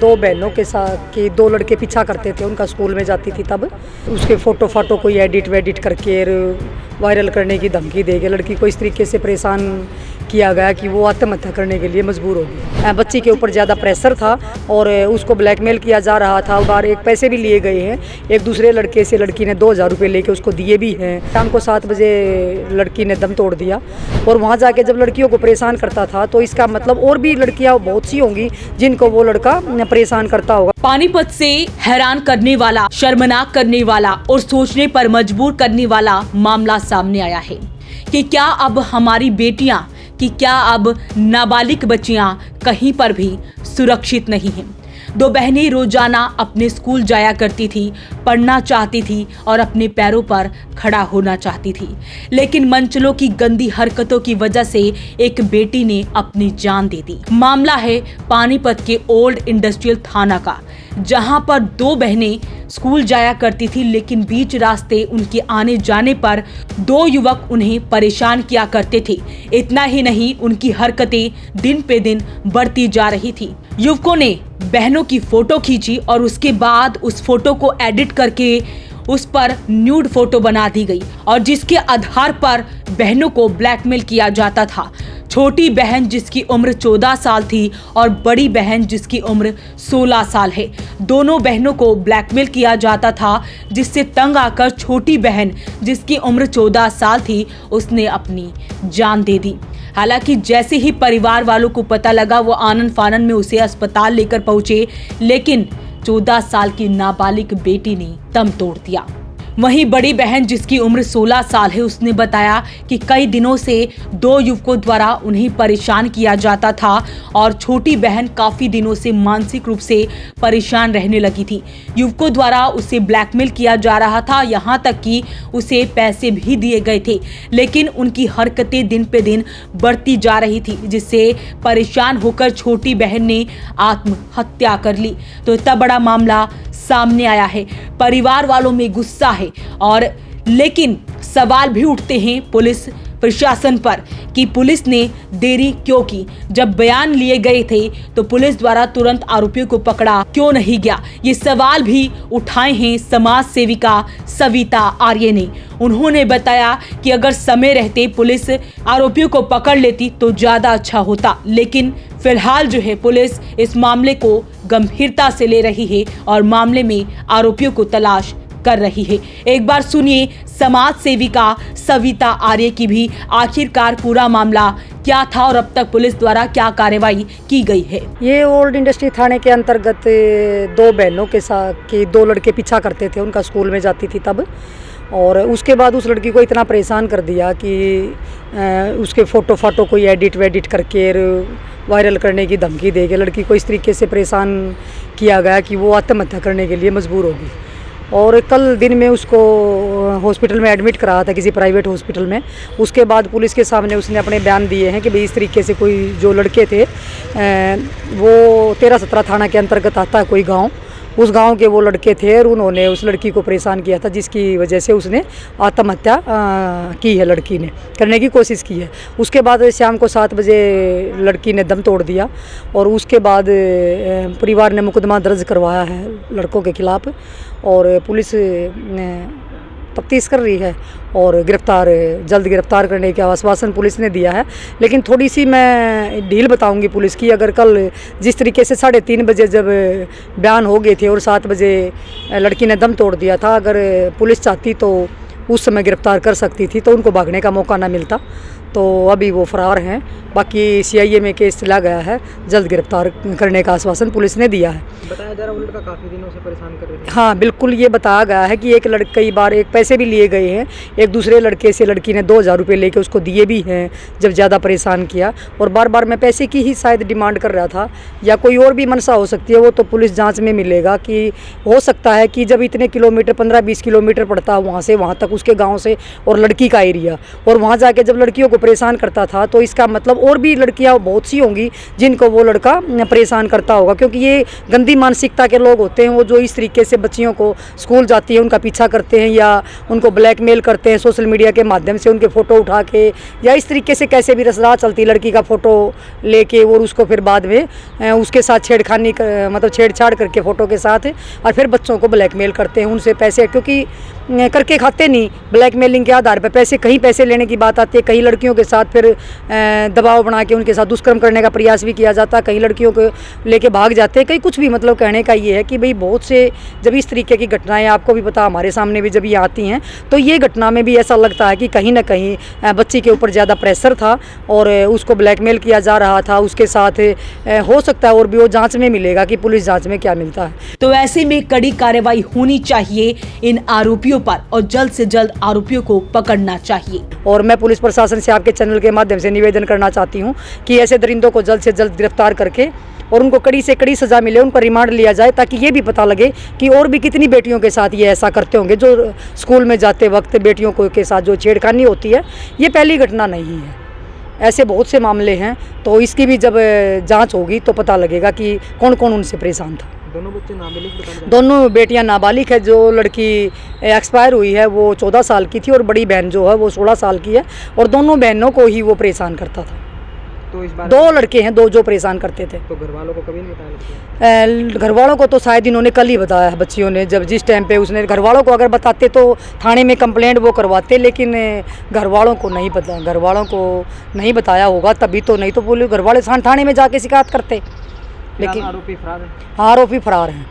दो बहनों के साथ के दो लड़के पीछा करते थे, उनका स्कूल में जाती थी तब उसके फ़ोटो फाटो कोई एडिट वेडिट करके वायरल करने की धमकी दे के लड़की को इस तरीके से परेशान किया गया कि वो आत्महत्या करने के लिए मजबूर हो गई। बच्ची के ऊपर ज़्यादा प्रेशर था और उसको ब्लैकमेल किया जा रहा था। बार एक पैसे भी लिए गए हैं, एक दूसरे लड़के से लड़की ने 2000 रुपये लेके उसको दिए भी हैं। शाम को 7 बजे लड़की ने दम तोड़ दिया और वहाँ जाके जब लड़कियों को परेशान करता था तो इसका मतलब और भी लड़कियाँ बहुत सी होंगी जिनको वो लड़का परेशान करता होगा। पानीपत से हैरान करने वाला, शर्मनाक करने वाला और सोचने पर मजबूर करने वाला मामला सामने आया है कि क्या अब हमारी बेटियां, कि क्या अब नाबालिग बच्चियां कहीं पर भी सुरक्षित नहीं हैं। दो बहनें रोजाना अपने स्कूल जाया करती थी, पढ़ना चाहती थी और अपने पैरों पर खड़ा होना चाहती थी, लेकिन मंचलों की गंदी हरकतों की वजह से एक बेटी ने अपनी जान दे दी। मामला है पानीपत के ओल्ड इंडस्ट्रियल थाना का, जहां पर दो बहनें स्कूल जाया करती थी, लेकिन बीच रास्ते उनके आने जाने पर दो युवक उन्हें परेशान किया करते थे। इतना ही नहीं, उनकी हरकतें दिन पे दिन बढ़ती जा रही थी। युवकों ने बहनों की फोटो खींची और उसके बाद उस फोटो को एडिट करके उस पर न्यूड फोटो बना दी गई और जिसके आधार पर बहनों को ब्लैकमेल किया जाता था। छोटी बहन जिसकी उम्र 14 साल थी और बड़ी बहन जिसकी उम्र 16 साल है, दोनों बहनों को ब्लैकमेल किया जाता था, जिससे तंग आकर छोटी बहन जिसकी उम्र 14 साल थी उसने अपनी जान दे दी। हालांकि जैसे ही परिवार वालों को पता लगा वो आनन फानन में उसे अस्पताल लेकर पहुंचे, लेकिन 14 साल की नाबालिग बेटी ने दम तोड़ दिया। वहीं बड़ी बहन जिसकी उम्र 16 साल है, उसने बताया कि कई दिनों से दो युवकों द्वारा उन्हें परेशान किया जाता था और छोटी बहन काफी दिनों से मानसिक रूप से परेशान रहने लगी थी। युवकों द्वारा उसे ब्लैकमेल किया जा रहा था, यहाँ तक कि उसे पैसे भी दिए गए थे, लेकिन उनकी हरकतें दिन पे दिन बढ़ती जा रही थी, जिससे परेशान होकर छोटी बहन ने आत्महत्या कर ली। तो इतना बड़ा मामला सामने आया है, परिवार वालों में गुस्सा है और लेकिन सवाल भी उठते हैं पुलिस प्रशासन पर कि पुलिस ने देरी क्यों की। जब बयान लिए गए थे तो पुलिस द्वारा तुरंत आरोपियों को पकड़ा क्यों नहीं गया, ये सवाल भी उठाए हैं समाज सेविका सविता आर्य ने। उन्होंने बताया कि अगर समय रहते पुलिस आरोपियों को पकड़ लेती तो ज्यादा अच्छा होता, लेकिन फिलहाल जो है पुलिस इस मामले को गंभीरता से ले रही है और मामले में आरोपियों को तलाश कर रही है। एक बार सुनिए समाज सेविका सविता आर्य की भी आखिरकार पूरा मामला क्या था और अब तक पुलिस द्वारा क्या कार्रवाई की गई है। ये ओल्ड इंडस्ट्री थाने के अंतर्गत दो बहनों के साथ के दो लड़के पीछा करते थे, उनका स्कूल में जाती थी तब, और उसके बाद उस लड़की को इतना परेशान कर दिया कि उसके फ़ोटो फाटो कोई एडिट वेडिट करके वायरल करने की धमकी दे के लड़की को इस तरीके से परेशान किया गया कि वो आत्महत्या करने के लिए मजबूर हो गई। और कल दिन में उसको हॉस्पिटल में एडमिट कराया था, किसी प्राइवेट हॉस्पिटल में। उसके बाद पुलिस के सामने उसने अपने बयान दिए हैं कि भाई इस तरीके से कोई जो लड़के थे वो 13-17 थाना के अंतर्गत आता है कोई गांव, उस गांव के वो लड़के थे और उन्होंने उस लड़की को परेशान किया था, जिसकी वजह से उसने आत्महत्या की है, लड़की ने करने की कोशिश की है। उसके बाद शाम को 7 बजे लड़की ने दम तोड़ दिया और उसके बाद परिवार ने मुकदमा दर्ज करवाया है लड़कों के खिलाफ और पुलिस तफ्तीश कर रही है और जल्द गिरफ्तार करने का आश्वासन पुलिस ने दिया है। लेकिन थोड़ी सी मैं ढील बताऊंगी पुलिस की। अगर कल जिस तरीके से 3:30 बजे जब बयान हो गए थे और 7 बजे लड़की ने दम तोड़ दिया था, अगर पुलिस चाहती तो उस समय गिरफ्तार कर सकती थी, तो उनको भागने का मौका ना मिलता। तो अभी वो फरार हैं। बाकी CIA में केस चला गया है, जल्द गिरफ्तार करने का आश्वासन पुलिस ने दिया है। बताया जा रहा है वो लड़का काफ़ी दिनों से परेशान कर रहे थे। हाँ बिल्कुल, ये बताया गया है कि कई बार एक पैसे भी लिए गए हैं, एक दूसरे लड़के से लड़की ने 2000 रुपये लेके उसको दिए भी हैं जब ज़्यादा परेशान किया, और बार बार मैं पैसे की ही शायद डिमांड कर रहा था या कोई और भी मनसा हो सकती है, वो तो पुलिस जाँच में मिलेगा। कि हो सकता है कि जब इतने किलोमीटर 15-20 किलोमीटर पड़ता है वहाँ से वहाँ तक उसके गाँव से और लड़की का एरिया, और वहाँ जाके जब लड़कियों को परेशान करता था, तो इसका मतलब और भी लड़कियां बहुत सी होंगी जिनको वो लड़का परेशान करता होगा, क्योंकि ये गंदी मानसिकता के लोग होते हैं वो, जो इस तरीके से बच्चियों को स्कूल जाती है उनका पीछा करते हैं या उनको ब्लैकमेल करते हैं सोशल मीडिया के माध्यम से, उनके फ़ोटो उठा के या इस तरीके से कैसे भी रसरा चलती लड़की का फ़ोटो लेके और उसको फिर बाद में उसके साथ छेड़खानी मतलब छेड़छाड़ करके फ़ोटो के साथ, और फिर बच्चों को ब्लैकमेल करते हैं उनसे पैसे, क्योंकि करके खाते नहीं, ब्लैकमेलिंग के आधार पर पैसे लेने की बात आती है। कई लड़कियों के साथ फिर दबाव बना के उनके साथ दुष्कर्म करने का प्रयास भी किया जाता है, कई लड़कियों को लेके भाग जाते हैं, कई कुछ भी। मतलब कहने का ये है कि भाई बहुत से जब इस तरीके की घटनाएं आपको भी पता, हमारे सामने भी जब ये आती हैं, तो ये घटना में भी ऐसा लगता है कि कहीं ना कहीं बच्ची के ऊपर ज़्यादा प्रेशर था और उसको ब्लैकमेल किया जा रहा था। उसके साथ हो सकता है और भी वो जाँच में मिलेगा कि पुलिस जाँच में क्या मिलता है। तो ऐसे में कड़ी कार्रवाई होनी चाहिए इन आरोपियों पर और जल्द से जल्द आरोपियों को पकड़ना चाहिए। और मैं पुलिस प्रशासन से आपके चैनल के माध्यम से निवेदन करना चाहती हूँ कि ऐसे दरिंदों को जल्द से जल्द गिरफ्तार करके और उनको कड़ी से कड़ी सज़ा मिले, उन पर रिमांड लिया जाए, ताकि ये भी पता लगे कि और भी कितनी बेटियों के साथ ये ऐसा करते होंगे, जो स्कूल में जाते वक्त बेटियों को के साथ जो छेड़खानी होती है। ये पहली घटना नहीं है, ऐसे बहुत से मामले हैं। तो इसकी भी जब जांच होगी तो पता लगेगा कि कौन कौन उनसे परेशान था। दोनों बच्चे नाबालिग बताए जा रहे हैं। दोनों बेटियां नाबालिग है। जो लड़की एक्सपायर हुई है वो 14 साल की थी और बड़ी बहन जो है वो 16 साल की है, और दोनों बहनों को ही वो परेशान करता था। तो इस बार दो लड़के हैं, दो जो परेशान करते थे। तो घर वालों को कभी नहीं बताया? घर वालों को तो शायद इन्होंने कल ही बताया है बच्चियों ने, जब जिस टाइम पे उसने घर वालों को अगर बताते तो थाने में कंप्लेंट वो करवाते, लेकिन घर वालों को नहीं पता, घर वालों को नहीं बताया होगा तभी तो, नहीं तो पुलिस घर वाले थाने में जाके शिकायत करते। लेकिन आरोपी फरार है। आरोपी फरार हैं,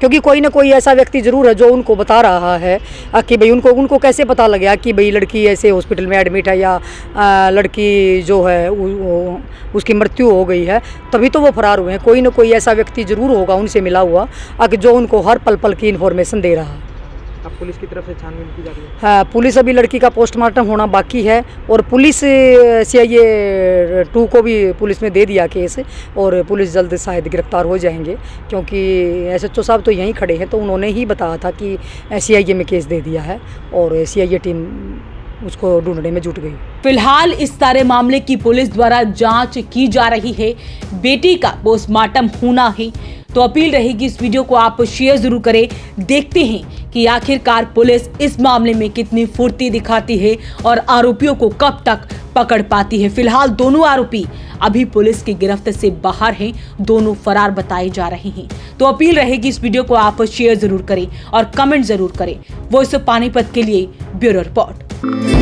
क्योंकि कोई ना कोई ऐसा व्यक्ति ज़रूर है जो उनको बता रहा है कि भाई उनको कैसे पता लगा कि भाई लड़की ऐसे हॉस्पिटल में एडमिट है या लड़की जो है उसकी मृत्यु हो गई है, तभी तो वो फरार हुए हैं। कोई ना कोई ऐसा व्यक्ति ज़रूर होगा उनसे मिला हुआ जो उनको हर पल पल की इन्फॉर्मेशन दे रहा है। अब पुलिस की तरफ से छानबीन की जा रही है। हाँ, पुलिस अभी लड़की का पोस्टमार्टम होना बाकी है, और पुलिस CIA 2 को भी पुलिस में दे दिया केस, और पुलिस जल्द शायद गिरफ्तार हो जाएंगे, क्योंकि SHO साहब तो यहीं खड़े हैं, तो उन्होंने ही बताया था कि CIA में केस दे दिया है और CIA टीम उसको ढूंढने में जुट गई। फिलहाल इस सारे मामले की पुलिस द्वारा जांच की जा रही है। बेटी का पोस्टमार्टम होना है, तो अपील रहेगी इस वीडियो को आप शेयर जरूर करें। देखते हैं कि आखिरकार पुलिस इस मामले में कितनी फुर्ती दिखाती है और आरोपियों को कब तक पकड़ पाती है। फिलहाल दोनों आरोपी अभी पुलिस की गिरफ्त से बाहर हैं, दोनों फरार बताए जा रहे हैं। तो अपील रहेगी इस वीडियो को आप शेयर जरूर करें और कमेंट जरूर करें। वॉइस ऑफ पानीपत के लिए ब्यूरो रिपोर्ट।